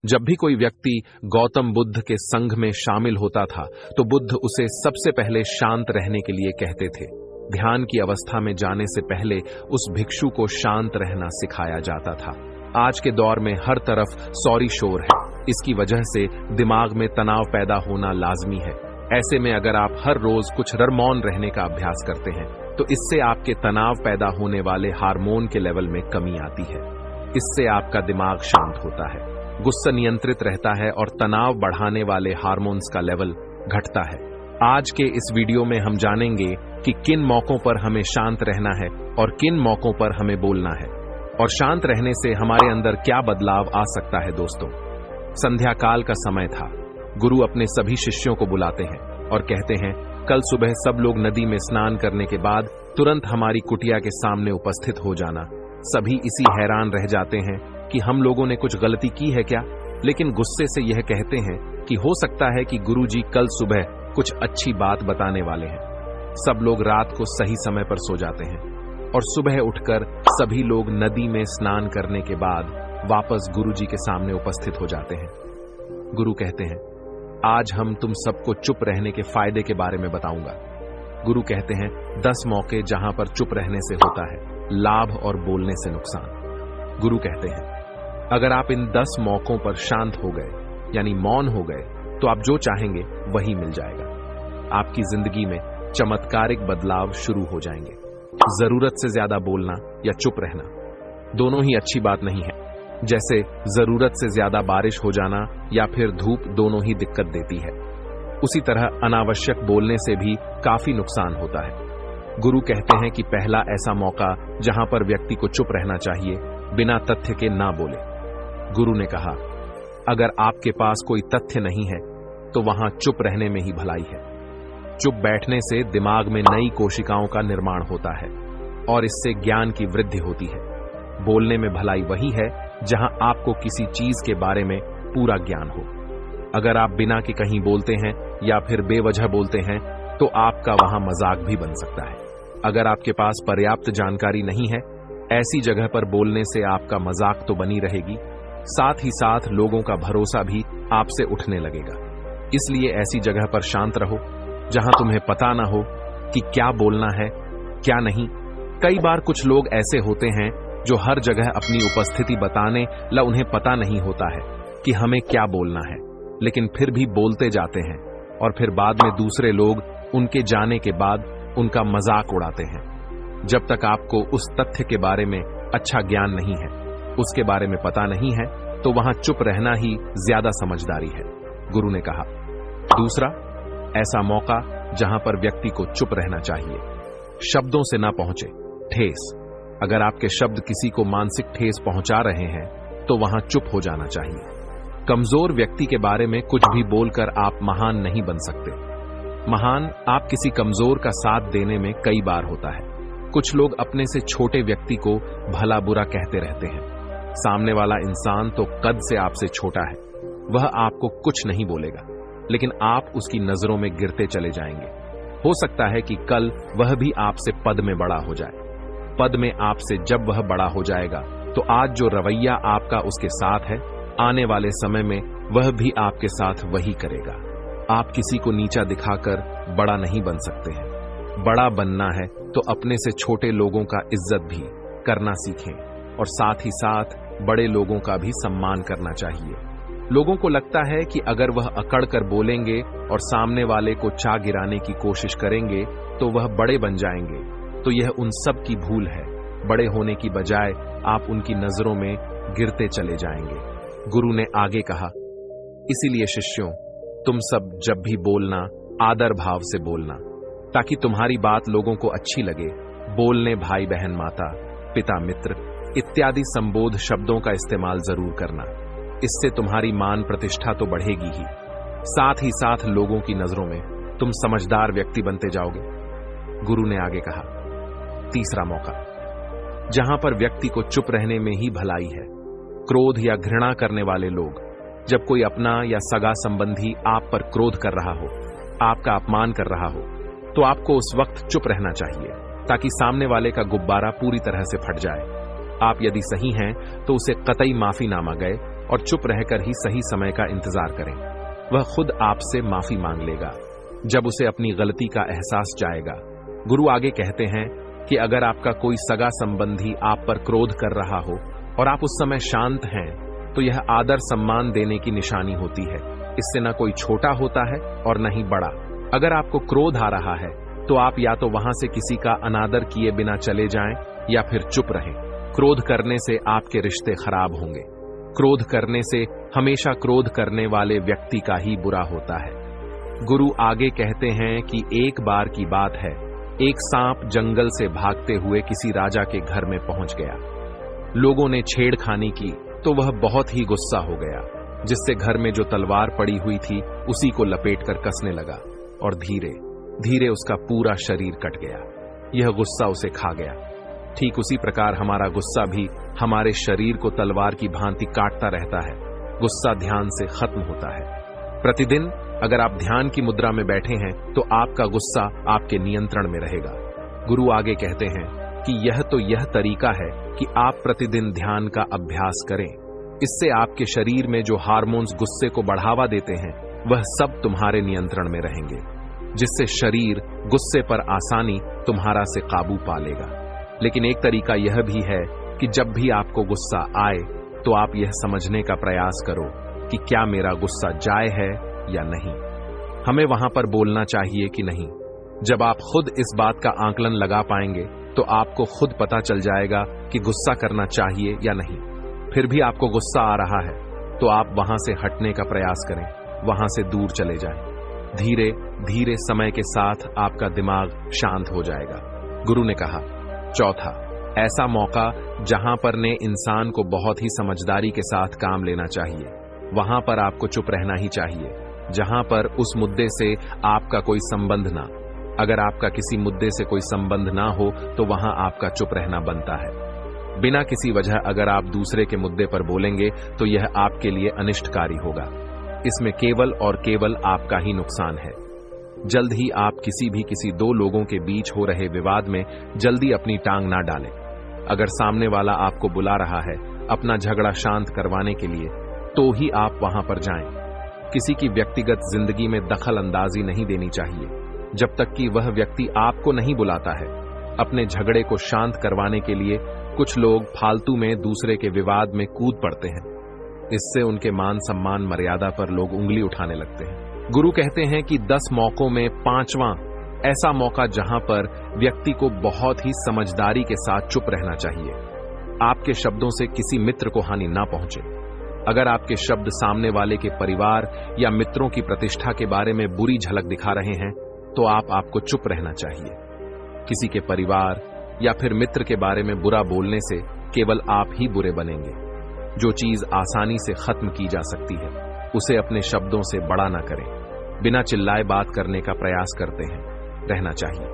जब भी कोई व्यक्ति गौतम बुद्ध के संघ में शामिल होता था तो बुद्ध उसे सबसे पहले शांत रहने के लिए कहते थे। ध्यान की अवस्था में जाने से पहले उस भिक्षु को शांत रहना सिखाया जाता था। आज के दौर में हर तरफ सौरी शोर है। इसकी वजह से दिमाग में तनाव पैदा होना लाजमी है। ऐसे में अगर आप हर रोज कुछ मौन रहने का अभ्यास करते हैं तो इससे आपके तनाव पैदा होने वाले हार्मोन के लेवल में कमी आती है। इससे आपका दिमाग शांत होता है, गुस्सा नियंत्रित रहता है और तनाव बढ़ाने वाले हार्मोन्स का लेवल घटता है। आज के इस वीडियो में हम जानेंगे कि किन मौकों पर हमें शांत रहना है और किन मौकों पर हमें बोलना है, और शांत रहने से हमारे अंदर क्या बदलाव आ सकता है। दोस्तों, संध्या काल का समय था। गुरु अपने सभी शिष्यों को बुलाते हैं और कहते हैं, कल सुबह सब लोग नदी में स्नान करने के बाद तुरंत हमारी कुटिया के सामने उपस्थित हो जाना। सभी इसी हैरान रह जाते हैं कि हम लोगों ने कुछ गलती की है क्या, लेकिन गुस्से से यह कहते हैं कि हो सकता है कि गुरुजी कल सुबह कुछ अच्छी बात बताने वाले हैं। सब लोग रात को सही समय पर सो जाते हैं और सुबह उठकर सभी लोग नदी में स्नान करने के बाद वापस गुरुजी के सामने उपस्थित हो जाते हैं। गुरु कहते हैं, आज हम तुम सबको चुप रहने के फायदे के बारे में बताऊंगा। गुरु कहते हैं, 10 मौके जहां पर चुप रहने से होता है लाभ और बोलने से नुकसान। गुरु कहते हैं, अगर आप इन 10 मौकों पर शांत हो गए यानी मौन हो गए तो आप जो चाहेंगे वही मिल जाएगा। आपकी जिंदगी में चमत्कारिक बदलाव शुरू हो जाएंगे। जरूरत से ज्यादा बोलना या चुप रहना दोनों ही अच्छी बात नहीं है। जैसे जरूरत से ज्यादा बारिश हो जाना या फिर धूप दोनों ही दिक्कत देती है, उसी तरह अनावश्यक बोलने से भी काफी नुकसान होता है। गुरु कहते हैं कि पहला ऐसा मौका जहां पर व्यक्ति को चुप रहना चाहिए, बिना तथ्य के ना बोले। गुरु ने कहा, अगर आपके पास कोई तथ्य नहीं है तो वहां चुप रहने में ही भलाई है। चुप बैठने से दिमाग में नई कोशिकाओं का निर्माण होता है और इससे ज्ञान की वृद्धि होती है। बोलने में भलाई वही है जहां आपको किसी चीज के बारे में पूरा ज्ञान हो। अगर आप बिना के कहीं बोलते हैं या फिर बेवजह बोलते हैं तो आपका वहां मजाक भी बन सकता है। अगर आपके पास पर्याप्त जानकारी नहीं है, ऐसी जगह पर बोलने से आपका मजाक तो बनी रहेगी, साथ ही साथ लोगों का भरोसा भी आपसे उठने लगेगा। इसलिए ऐसी जगह पर शांत रहो जहां तुम्हें पता ना हो कि क्या बोलना है क्या नहीं। कई बार कुछ लोग ऐसे होते हैं जो हर जगह अपनी उपस्थिति बताने ला उन्हें पता नहीं होता है कि हमें क्या बोलना है, लेकिन फिर भी बोलते जाते हैं और फिर बाद में दूसरे लोग उनके जाने के बाद उनका मजाक उड़ाते हैं। जब तक आपको उस तथ्य के बारे में अच्छा ज्ञान नहीं है, उसके बारे में पता नहीं है, तो वहां चुप रहना ही ज्यादा समझदारी है, गुरु ने कहा। दूसरा ऐसा मौका जहां पर व्यक्ति को चुप रहना चाहिए, शब्दों से ना पहुंचे, ठेस। अगर आपके शब्द किसी को मानसिक ठेस पहुंचा रहे हैं तो वहां चुप हो जाना चाहिए। कमजोर व्यक्ति के बारे में कुछ भी बोलकर आप महान नहीं बन सकते। महान आप किसी कमजोर का साथ देने में कई बार होता है। कुछ लोग अपने से छोटे व्यक्ति को भला बुरा कहते रहते हैं। सामने वाला इंसान तो कद से आपसे छोटा है, वह आपको कुछ नहीं बोलेगा, लेकिन आप उसकी नजरों में गिरते चले जाएंगे। हो सकता है कि कल वह भी आपसे पद में बड़ा हो जाए। पद में आपसे जब वह बड़ा हो जाएगा तो आज जो रवैया आपका उसके साथ है, आने वाले समय में वह भी आपके साथ वही करेगा। आप किसी को नीचा दिखाकर बड़ा नहीं बन सकते हैं। बड़ा बनना है तो अपने से छोटे लोगों का इज्जत भी करना सीखें और साथ ही साथ बड़े लोगों का भी सम्मान करना चाहिए। लोगों को लगता है कि अगर वह अकड़ कर बोलेंगे और सामने वाले को चा गिराने की कोशिश करेंगे तो वह बड़े बन जाएंगे, तो यह उन सब की भूल है। बड़े होने की बजाय आप उनकी नजरों में गिरते चले जाएंगे। गुरु ने आगे कहा, इसीलिए शिष्यों, तुम सब जब भी बोलना आदर भाव से बोलना, ताकि तुम्हारी बात लोगों को अच्छी लगे। बोलने भाई बहन माता पिता मित्र इत्यादि संबोध शब्दों का इस्तेमाल जरूर करना। इससे तुम्हारी मान प्रतिष्ठा तो बढ़ेगी ही, साथ ही साथ लोगों की नजरों में तुम समझदार व्यक्ति बनते जाओगे। गुरु ने आगे कहा, तीसरा मौका जहां पर व्यक्ति को चुप रहने में ही भलाई है, क्रोध या घृणा करने वाले लोग। जब कोई अपना या सगा संबंधी आप पर क्रोध कर रहा हो, आपका अपमान कर रहा हो, तो आपको उस वक्त चुप रहना चाहिए ताकि सामने वाले का गुब्बारा पूरी तरह से फट जाए। आप यदि सही हैं तो उसे कतई माफीनामा गए और चुप रहकर ही सही समय का इंतजार करें। वह खुद आपसे माफी मांग लेगा जब उसे अपनी गलती का एहसास जाएगा। गुरु आगे कहते हैं कि अगर आपका कोई सगा संबंधी आप पर क्रोध कर रहा हो और आप उस समय शांत हैं, तो यह आदर सम्मान देने की निशानी होती है। इससे न कोई छोटा होता है और न ही बड़ा। अगर आपको क्रोध आ रहा है तो आप या तो वहां से किसी का अनादर किए बिना चले जाएं या फिर चुप रहें। क्रोध करने से आपके रिश्ते खराब होंगे। क्रोध करने से हमेशा क्रोध करने वाले व्यक्ति का ही बुरा होता है। गुरु आगे कहते हैं कि एक बार की बात है, एक सांप जंगल से भागते हुए किसी राजा के घर में पहुंच गया। लोगों ने छेड़खानी की तो वह बहुत ही गुस्सा हो गया, जिससे घर में जो तलवार पड़ी हुई थी उसी को लपेटकर कसने लगा और धीरे धीरे उसका पूरा शरीर कट गया। यह गुस्सा उसे खा गया। ठीक उसी प्रकार हमारा गुस्सा भी हमारे शरीर को तलवार की भांति काटता रहता है। गुस्सा ध्यान से खत्म होता है। प्रतिदिन अगर आप ध्यान की मुद्रा में बैठे हैं तो आपका गुस्सा आपके नियंत्रण में रहेगा। गुरु आगे कहते हैं कि यह तरीका है कि आप प्रतिदिन ध्यान का अभ्यास करें। इससे आपके शरीर में जो हार्मोन्स गुस्से को बढ़ावा देते हैं वह सब तुम्हारे नियंत्रण में रहेंगे, जिससे शरीर गुस्से पर आसानी तुम्हारा से काबू पा लेगा। लेकिन एक तरीका यह भी है कि जब भी आपको गुस्सा आए तो आप यह समझने का प्रयास करो कि क्या मेरा गुस्सा जाए है या नहीं। हमें वहां पर बोलना चाहिए कि नहीं। जब आप खुद इस बात का आकलन लगा पाएंगे तो आपको खुद पता चल जाएगा कि गुस्सा करना चाहिए या नहीं। फिर भी आपको गुस्सा आ रहा है तो आप वहां से हटने का प्रयास करें, वहां से दूर चले जाएं। धीरे धीरे समय के साथ आपका दिमाग शांत हो जाएगा। गुरु ने कहा, चौथा, ऐसा मौका जहां पर ने इंसान को बहुत ही समझदारी के साथ काम लेना चाहिए, वहां पर आपको चुप रहना ही चाहिए। जहां पर उस मुद्दे से आपका कोई संबंध ना, अगर आपका किसी मुद्दे से कोई संबंध ना हो तो वहां आपका चुप रहना बनता है। बिना किसी वजह अगर आप दूसरे के मुद्दे पर बोलेंगे तो यह आपके लिए अनिष्टकारी होगा। इसमें केवल और केवल आपका ही नुकसान है। जल्द ही आप किसी दो लोगों के बीच हो रहे विवाद में जल्दी अपनी टांग ना डालें। अगर सामने वाला आपको बुला रहा है अपना झगड़ा शांत करवाने के लिए तो ही आप वहां पर जाएं। किसी की व्यक्तिगत जिंदगी में दखल अंदाजी नहीं देनी चाहिए जब तक कि वह व्यक्ति आपको नहीं बुलाता है। अपने झगड़े को शांत करवाने के लिए कुछ लोग फालतू में दूसरे के विवाद में कूद पड़ते हैं। इससे उनके मान सम्मान मर्यादा पर लोग उंगली उठाने लगते हैं। गुरु कहते हैं कि 10 मौकों में 5वां ऐसा मौका जहां पर व्यक्ति को बहुत ही समझदारी के साथ चुप रहना चाहिए। आपके शब्दों से किसी मित्र को हानि ना पहुंचे। अगर आपके शब्द सामने वाले के परिवार या मित्रों की प्रतिष्ठा के बारे में बुरी झलक दिखा रहे हैं तो आपको चुप रहना चाहिए। किसी के परिवार या फिर मित्र के बारे में बुरा बोलने से केवल आप ही बुरे बनेंगे। जो चीज आसानी से खत्म की जा सकती है उसे अपने शब्दों से बड़ा ना करें। बिना चिल्लाए बात करने का प्रयास करते हैं, रहना चाहिए।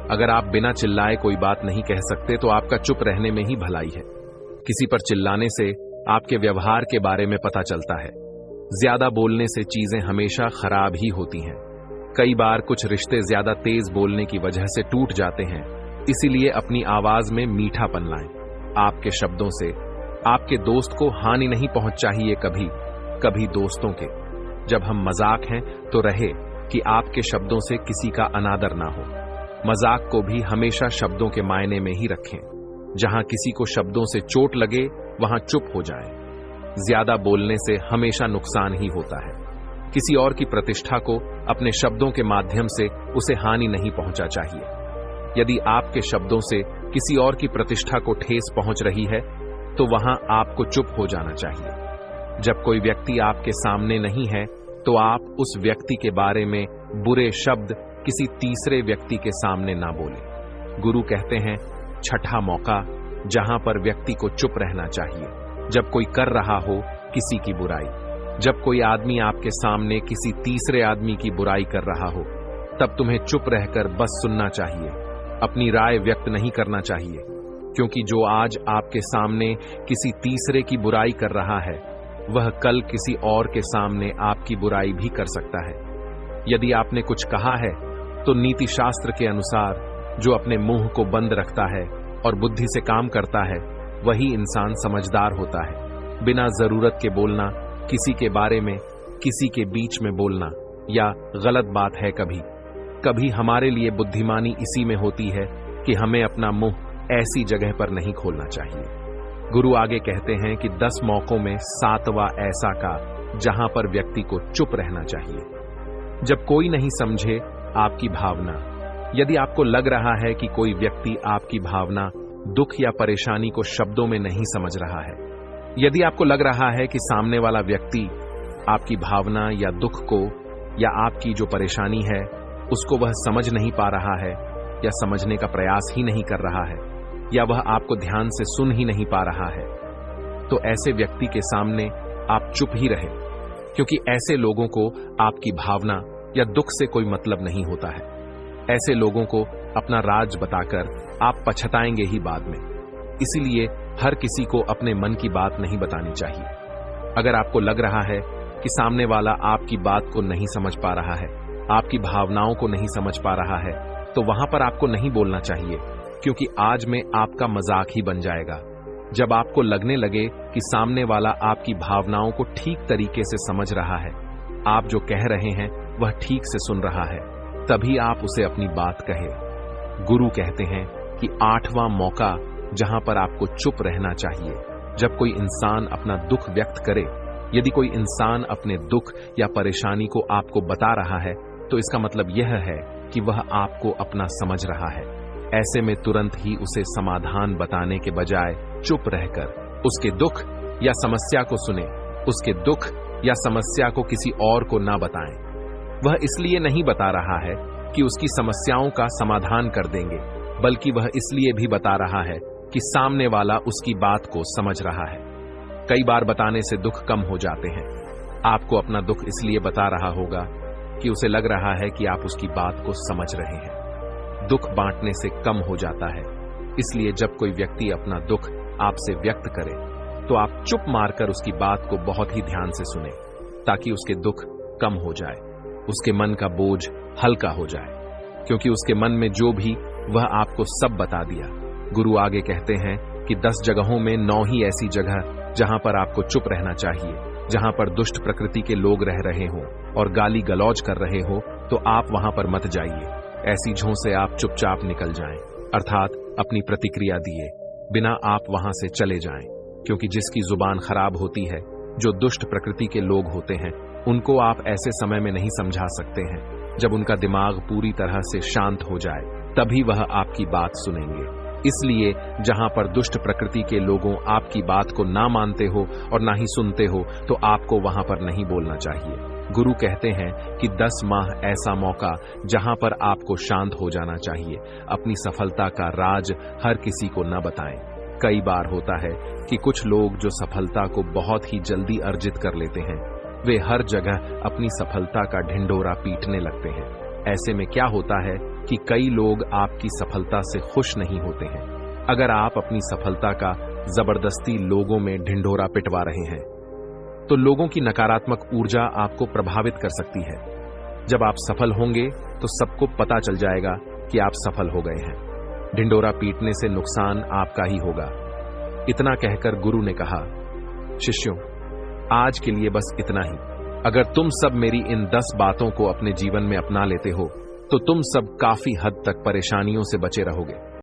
अगर आप बिना चिल्लाए कोई बात नहीं कह सकते तो आपका चुप रहने में ही भलाई है। किसी पर चिल्लाने से आपके व्यवहार के बारे में पता चलता है। ज्यादा बोलने से चीजें हमेशा खराब ही होती हैं। कई बार कुछ रिश्ते ज्यादा तेज बोलने की वजह से टूट जाते हैं। इसीलिए अपनी आवाज में मीठापन लाएं। आपके शब्दों से आपके दोस्त को हानि नहीं पहुंच चाहिए कभी दोस्तों के। जब हम मजाक हैं तो रहे कि आपके शब्दों से किसी का अनादर ना हो। मजाक को भी हमेशा शब्दों के मायने में ही रखें। जहां किसी को शब्दों से चोट लगे वहां चुप हो जाएं। ज्यादा बोलने से हमेशा नुकसान ही होता है। किसी और की प्रतिष्ठा को अपने शब्दों के माध्यम से उसे हानि नहीं पहुंचा चाहिए। यदि आपके शब्दों से किसी और की प्रतिष्ठा को ठेस पहुंच रही है तो वहां आपको चुप हो जाना चाहिए। जब कोई व्यक्ति आपके सामने नहीं है तो आप उस व्यक्ति के बारे में बुरे शब्द किसी तीसरे व्यक्ति के सामने ना बोलें। गुरु कहते हैं, छठा मौका जहां पर व्यक्ति को चुप रहना चाहिए, जब कोई कर रहा हो किसी की बुराई। जब कोई आदमी आपके सामने किसी तीसरे आदमी की बुराई कर रहा हो तब तुम्हें चुप रहकर बस सुनना चाहिए, अपनी राय व्यक्त नहीं करना चाहिए। क्योंकि जो आज आपके सामने किसी तीसरे की बुराई कर रहा है वह कल किसी और के सामने आपकी बुराई भी कर सकता है। यदि आपने कुछ कहा है तो नीति शास्त्र के अनुसार जो अपने मुंह को बंद रखता है और बुद्धि से काम करता है वही इंसान समझदार होता है। बिना जरूरत के बोलना, किसी के बारे में किसी के बीच में बोलना, या गलत बात है कभी हमारे लिए बुद्धिमानी इसी में होती है कि हमें अपना मुंह ऐसी जगह पर नहीं खोलना चाहिए। गुरु आगे कहते हैं कि 10 मौकों में 7वां ऐसा का जहां पर व्यक्ति को चुप रहना चाहिए। जब कोई नहीं समझे आपकी भावना, यदि आपको लग रहा है कि कोई व्यक्ति आपकी भावना, दुख या परेशानी को शब्दों में नहीं समझ रहा है, यदि आपको लग रहा है कि सामने वाला व्यक्ति आपकी भावना या दुख को या आपकी जो परेशानी है उसको वह समझ नहीं पा रहा है या समझने का प्रयास ही नहीं कर रहा है, या वह आपको ध्यान से सुन ही नहीं पा रहा है, तो ऐसे व्यक्ति के सामने आप चुप ही रहे, क्योंकि ऐसे लोगों को आपकी भावना या दुख से कोई मतलब नहीं होता है। ऐसे लोगों को अपना राज बताकर आप पछताएंगे ही बाद में। इसीलिए हर किसी को अपने मन की बात नहीं बतानी चाहिए। अगर आपको लग रहा है कि सामने वाला आपकी बात को नहीं समझ पा रहा है, आपकी भावनाओं को नहीं समझ पा रहा है, तो वहां पर आपको नहीं बोलना चाहिए, क्योंकि आज में आपका मजाक ही बन जाएगा। जब आपको लगने लगे कि सामने वाला आपकी भावनाओं को ठीक तरीके से समझ रहा है, आप जो कह रहे हैं वह ठीक से सुन रहा है, तभी आप उसे अपनी बात कहे। गुरु कहते हैं कि 8वां मौका जहां पर आपको चुप रहना चाहिए, जब कोई इंसान अपना दुख व्यक्त करे। यदि कोई इंसान अपने दुख या परेशानी को आपको बता रहा है, तो इसका मतलब यह है कि वह आपको अपना समझ रहा है। ऐसे में तुरंत ही उसे समाधान बताने के बजाय चुप रहकर उसके दुख या समस्या को सुने। उसके दुख या समस्या को किसी और को ना बताएं। वह इसलिए नहीं बता रहा है कि उसकी समस्याओं का समाधान कर देंगे, बल्कि वह इसलिए भी बता रहा है कि सामने वाला उसकी बात को समझ रहा है। कई बार बताने से दुख कम हो जाते हैं। आपको अपना दुख इसलिए बता रहा होगा कि उसे लग रहा है कि आप उसकी बात को समझ रहे हैं। दुख बांटने से कम हो जाता है। इसलिए जब कोई व्यक्ति अपना दुख आपसे व्यक्त करे, तो आप चुप मारकर उसकी बात को बहुत ही ध्यान से सुने, ताकि उसके दुख कम हो जाए, उसके मन का बोझ हल्का हो जाए, क्योंकि उसके मन में जो भी वह आपको सब बता दिया। गुरु आगे कहते हैं कि 10 जगहों में 9 ही ऐसी जगह जहां पर आपको चुप रहना चाहिए, जहां पर दुष्ट प्रकृति के लोग रह रहे हो और गाली गलौज कर रहे हो, तो आप वहां पर मत जाइए। ऐसी जगहों से आप चुपचाप निकल जाएं, अर्थात अपनी प्रतिक्रिया दिए बिना आप वहां से चले जाएं, क्योंकि जिसकी जुबान खराब होती है, जो दुष्ट प्रकृति के लोग होते हैं, उनको आप ऐसे समय में नहीं समझा सकते हैं। जब उनका दिमाग पूरी तरह से शांत हो जाए, तभी वह आपकी बात सुनेंगे। इसलिए जहां पर दुष्ट प्रकृति के लोगों आपकी बात को ना मानते हो और ना ही सुनते हो, तो आपको वहां पर नहीं बोलना चाहिए। गुरु कहते हैं कि 10 माह ऐसा मौका जहां पर आपको शांत हो जाना चाहिए। अपनी सफलता का राज हर किसी को न बताएं। कई बार होता है कि कुछ लोग जो सफलता को बहुत ही जल्दी अर्जित कर लेते हैं, वे हर जगह अपनी सफलता का ढिंढोरा पीटने लगते हैं। ऐसे में क्या होता है कि कई लोग आपकी सफलता से खुश नहीं होते हैं। अगर आप अपनी सफलता का जबरदस्ती लोगों में ढिंढोरा पिटवा रहे हैं, तो लोगों की नकारात्मक ऊर्जा आपको प्रभावित कर सकती है। जब आप सफल होंगे तो सबको पता चल जाएगा कि आप सफल हो गए हैं। ढिंढोरा पीटने से नुकसान आपका ही होगा। इतना कहकर गुरु ने कहा, शिष्यों, आज के लिए बस इतना ही। अगर तुम सब मेरी इन 10 बातों को अपने जीवन में अपना लेते हो, तो तुम सब काफी हद तक परेशानियों से बचे रहोगे।